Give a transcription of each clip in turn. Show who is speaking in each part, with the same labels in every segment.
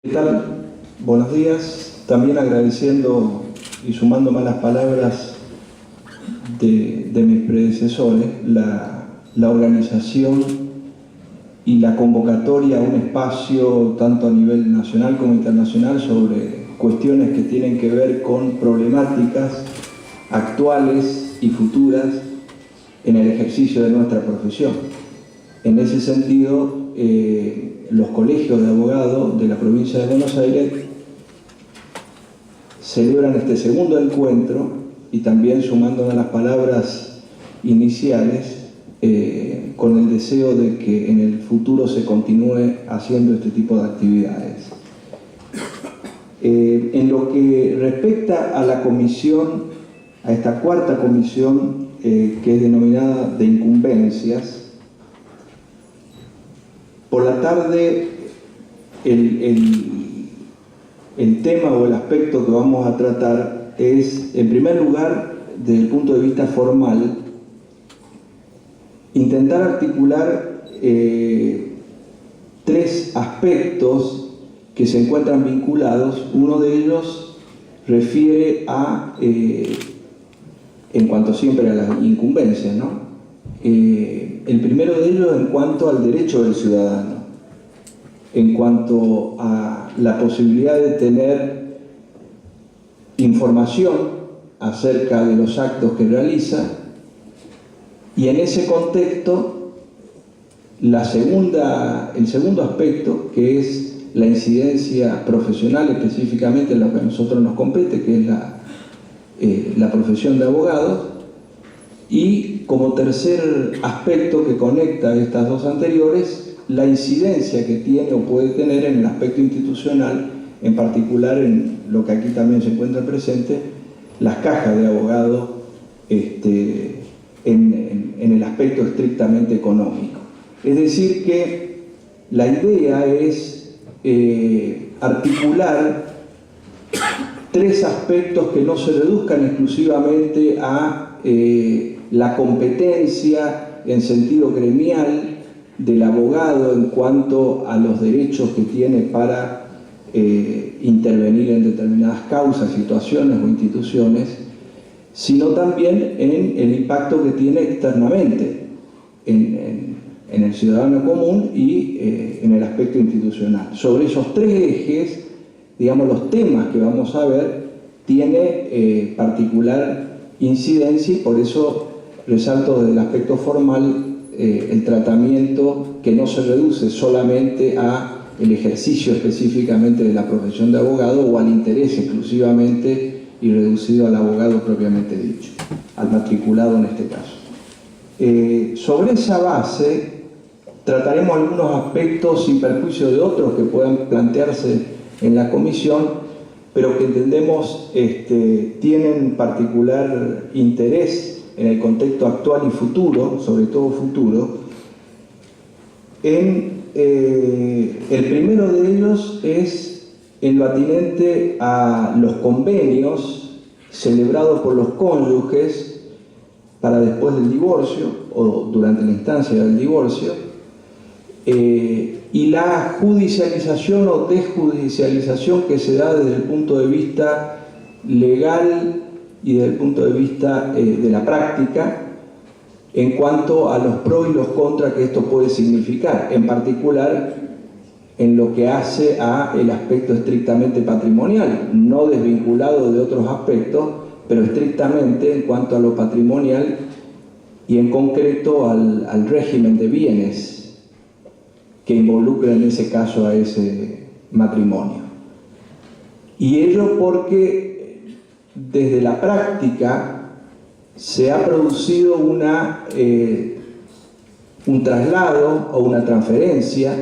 Speaker 1: ¿Qué tal? Buenos días. También agradeciendo y sumándome a las palabras de mis predecesores, la organización y la convocatoria a un espacio tanto a nivel nacional como internacional sobre cuestiones que tienen que ver con problemáticas actuales y futuras en el ejercicio de nuestra profesión. En ese sentido, los colegios de abogados de la provincia de Buenos Aires celebran este segundo encuentro y también sumándonos a las palabras iniciales con el deseo de que en el futuro se continúe haciendo este tipo de actividades. En lo que respecta a la comisión, a esta cuarta comisión que es denominada de incumbencias, por la tarde el tema o el aspecto que vamos a tratar es, en primer lugar, desde el punto de vista formal, intentar articular tres aspectos que se encuentran vinculados. Uno de ellos refiere a, en cuanto siempre a las incumbencias, ¿no? El primero de ellos en cuanto al derecho del ciudadano, en cuanto a la posibilidad de tener información acerca de los actos que realiza, y en ese contexto el segundo aspecto, que es la incidencia profesional, específicamente en lo que a nosotros nos compete, que es la profesión de abogados, y como tercer aspecto que conecta estas dos anteriores, la incidencia que tiene o puede tener en el aspecto institucional, en particular en lo que aquí también se encuentra presente, las cajas de abogados en el aspecto estrictamente económico. Es decir que la idea es articular tres aspectos que no se reduzcan exclusivamente a la competencia en sentido gremial del abogado en cuanto a los derechos que tiene para intervenir en determinadas causas, situaciones o instituciones, sino también en el impacto que tiene externamente en el ciudadano común y en el aspecto institucional. Sobre esos tres ejes, digamos, los temas que vamos a ver tiene particular incidencia, y por eso resalto desde el aspecto formal el tratamiento que no se reduce solamente a el ejercicio específicamente de la profesión de abogado o al interés exclusivamente y reducido al abogado propiamente dicho, al matriculado en este caso. Sobre esa base trataremos algunos aspectos sin perjuicio de otros que puedan plantearse en la comisión, pero que entendemos tienen particular interés en el contexto actual y futuro, sobre todo futuro. El primero de ellos es en lo atinente a los convenios celebrados por los cónyuges para después del divorcio o durante la instancia del divorcio, y la judicialización o desjudicialización que se da desde el punto de vista legal y desde el punto de vista de la práctica en cuanto a los pros y los contras que esto puede significar, en particular en lo que hace a el aspecto estrictamente patrimonial, no desvinculado de otros aspectos, pero estrictamente en cuanto a lo patrimonial y en concreto al régimen de bienes que involucra en ese caso a ese matrimonio. Y ello porque desde la práctica se ha producido un traslado o una transferencia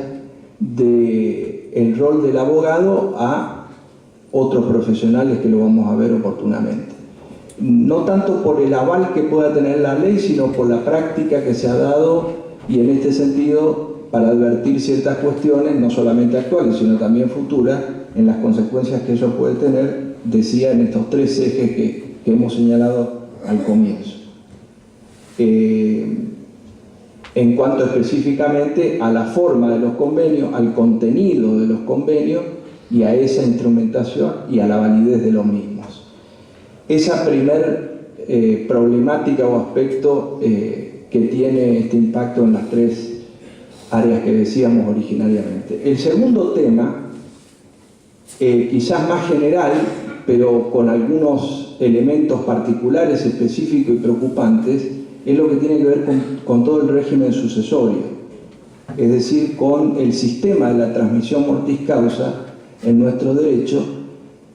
Speaker 1: del rol del abogado a otros profesionales que lo vamos a ver oportunamente. No tanto por el aval que pueda tener la ley, sino por la práctica que se ha dado, y en este sentido para advertir ciertas cuestiones, no solamente actuales, sino también futuras, en las consecuencias que ello puede tener, decía, en estos tres ejes que hemos señalado al comienzo. En cuanto específicamente a la forma de los convenios, al contenido de los convenios, y a esa instrumentación y a la validez de los mismos. Esa primer problemática o aspecto que tiene este impacto en las tres áreas que decíamos originariamente. El segundo tema, quizás más general, pero con algunos elementos particulares, específicos y preocupantes, es lo que tiene que ver con todo el régimen sucesorio, es decir, con el sistema de la transmisión mortis causa en nuestro derecho,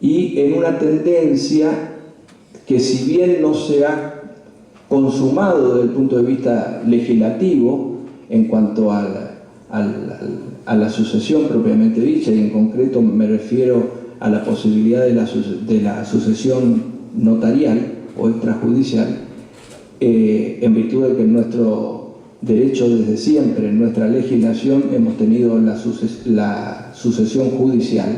Speaker 1: y en una tendencia que, si bien no se ha consumado desde el punto de vista legislativo en cuanto a la sucesión propiamente dicha, y en concreto me refiero a la posibilidad de la sucesión notarial o extrajudicial, en virtud de que en nuestro derecho desde siempre, en nuestra legislación, hemos tenido la sucesión judicial,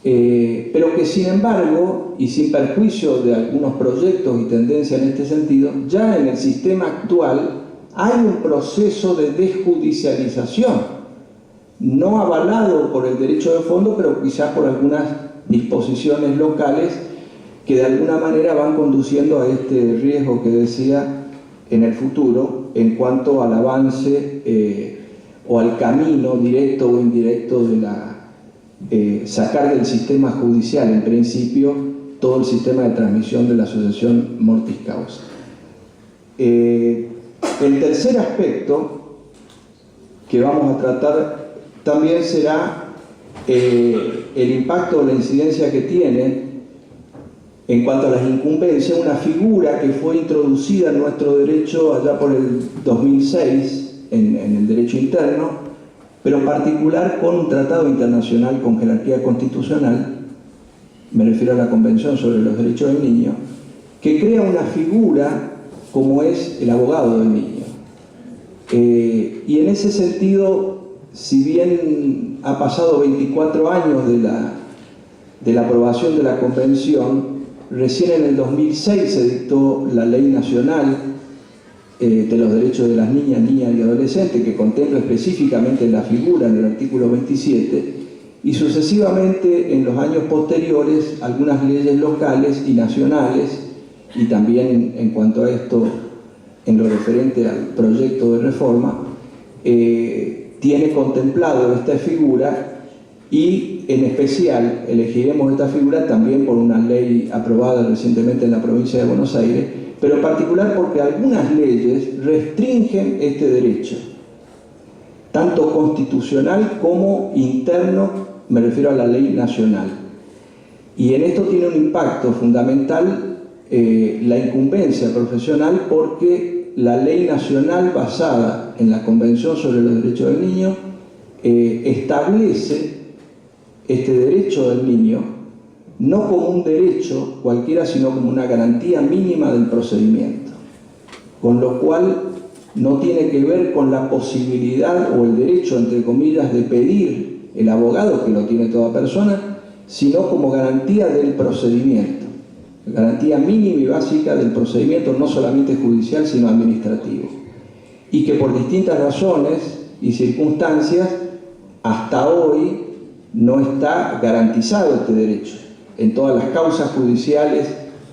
Speaker 1: pero que sin embargo, y sin perjuicio de algunos proyectos y tendencias en este sentido, ya en el sistema actual hay un proceso de desjudicialización, no avalado por el derecho de fondo, pero quizás por algunas disposiciones locales que de alguna manera van conduciendo a este riesgo que decía en el futuro en cuanto al avance o al camino directo o indirecto de sacar del sistema judicial, en principio, todo el sistema de transmisión de la sucesión mortis causa. El tercer aspecto que vamos a tratar también será el impacto o la incidencia que tiene en cuanto a las incumbencias, una figura que fue introducida en nuestro derecho allá por el 2006 en el derecho interno, pero en particular con un tratado internacional con jerarquía constitucional, me refiero a la Convención sobre los Derechos del Niño, que crea una figura como es el abogado del niño. Y en ese sentido, si bien ha pasado 24 años de la aprobación de la Convención, recién en el 2006 se dictó la Ley Nacional de los Derechos de las Niñas y Adolescentes, que contempla específicamente la figura en el artículo 27, y sucesivamente en los años posteriores algunas leyes locales y nacionales, y también en cuanto a esto, en lo referente al proyecto de reforma, tiene contemplado esta figura, y en especial elegiremos esta figura también por una ley aprobada recientemente en la provincia de Buenos Aires, pero en particular porque algunas leyes restringen este derecho, tanto constitucional como interno, me refiero a la ley nacional. Y en esto tiene un impacto fundamental la incumbencia profesional, porque la ley nacional basada en la Convención sobre los Derechos del Niño establece este derecho del niño no como un derecho cualquiera, sino como una garantía mínima del procedimiento, con lo cual no tiene que ver con la posibilidad o el derecho, entre comillas, de pedir el abogado, que lo tiene toda persona, sino como garantía del procedimiento, garantía mínima y básica del procedimiento, no solamente judicial, sino administrativo, y que por distintas razones y circunstancias hasta hoy no está garantizado este derecho. En todas las causas judiciales,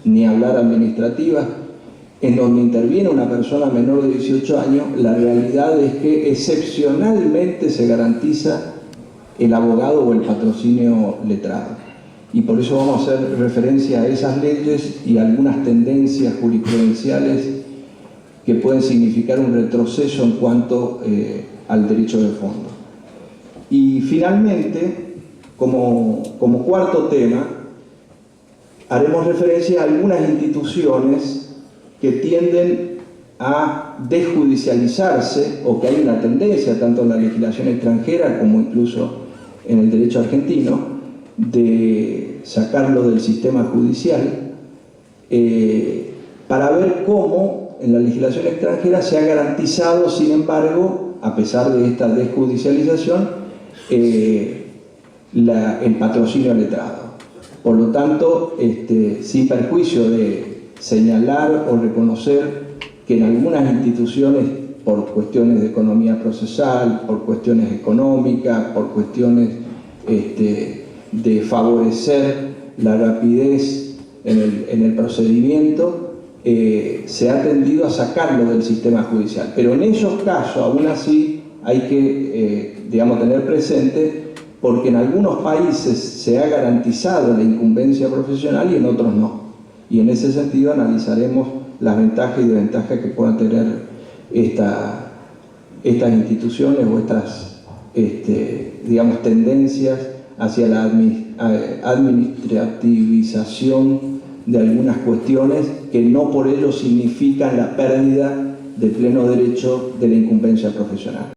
Speaker 1: ni hablar administrativas, en donde interviene una persona menor de 18 años, la realidad es que excepcionalmente se garantiza el abogado o el patrocinio letrado. Y por eso vamos a hacer referencia a esas leyes y a algunas tendencias jurisprudenciales que pueden significar un retroceso en cuanto al derecho de fondo. Y finalmente, como cuarto tema, haremos referencia a algunas instituciones que tienden a desjudicializarse, o que hay una tendencia, tanto en la legislación extranjera como incluso en el derecho argentino, de sacarlo del sistema judicial, para ver cómo en la legislación extranjera se ha garantizado, sin embargo, a pesar de esta desjudicialización, el patrocinio letrado. Por lo tanto, sin perjuicio de señalar o reconocer que en algunas instituciones, por cuestiones de economía procesal, por cuestiones económicas, por cuestiones de favorecer la rapidez en el procedimiento, se ha tendido a sacarlo del sistema judicial. Pero en esos casos, aún así, hay que tener presente, porque en algunos países se ha garantizado la incumbencia profesional y en otros no. Y en ese sentido analizaremos las ventajas y desventajas que puedan tener estas instituciones o estas tendencias hacia la administrativización de algunas cuestiones que no por ello significan la pérdida del pleno derecho de la incumbencia profesional.